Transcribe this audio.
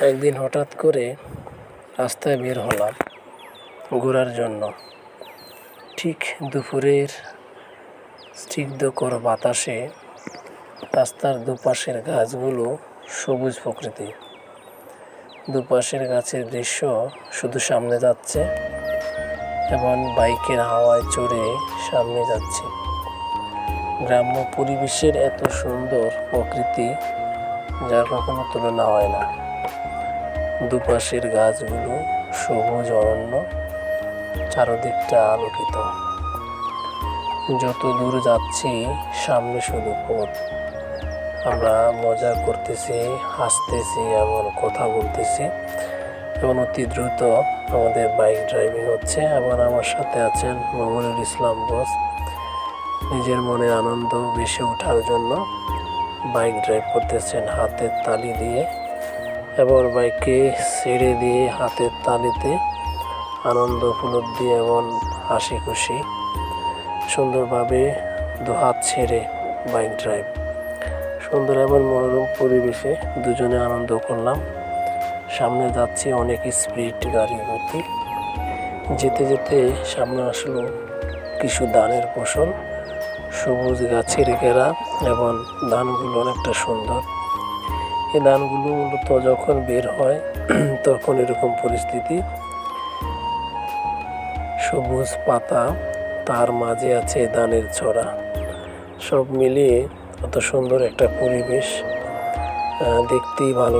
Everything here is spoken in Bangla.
একদিন হঠাৎ করে রাস্তায় বের হলাম ঘোরার জন্য। ঠিক দুপুরের স্নিগ্ধকর বাতাসে রাস্তার দুপাশের গাছগুলো সবুজ প্রকৃতি, দুপাশের গাছের দৃশ্য শুধু সামনে যাচ্ছে এবং বাইকের হাওয়ায় চড়ে সামনে যাচ্ছি। গ্রাম্য পরিবেশের এত সুন্দর প্রকৃতি যার কখনো তুলনা হয় না। দুপাশের গাছগুলো সবুজ অরণ্য, চারদিকটা আলোকিত। যত দূর যাচ্ছি সামনে শুধু পথ। আমরা মজা করতেছি, হাসতেছি এবং কথা বলতেছি এবং অতি দ্রুত আমাদের বাইক ড্রাইভিং হচ্ছে। এবং আমার সাথে আছেন মোমিনুল ইসলাম বস। নিজের মনে আনন্দ বেশি ওঠার জন্য বাইক ড্রাইভ করতেছেন হাতের তালি দিয়ে, এবং বাইককে ছেড়ে দিয়ে হাতের তালিতে আনন্দ উপলব্ধি এবং হাসি খুশি সুন্দরভাবে দুহাত ছেড়ে বাইক ড্রাইভ। সুন্দর এবং মনোরম পরিবেশে দুজনে আনন্দ করলাম। সামনে যাচ্ছি অনেক স্পিড গাড়ি গতি। যেতে যেতে সামনে আসলো কিছু ধানের ফসল, সবুজ গাছের ঘেরা এবং ধানগুলো অনেকটা সুন্দর। এই ধানগুলো মূলত যখন বের হয় তখন এরকম পরিস্থিতি, সবুজ পাতা, তার মাঝে আছে ধানের ছড়া। সব মিলিয়ে এত সুন্দর একটা পরিবেশ দেখতেই ভালো।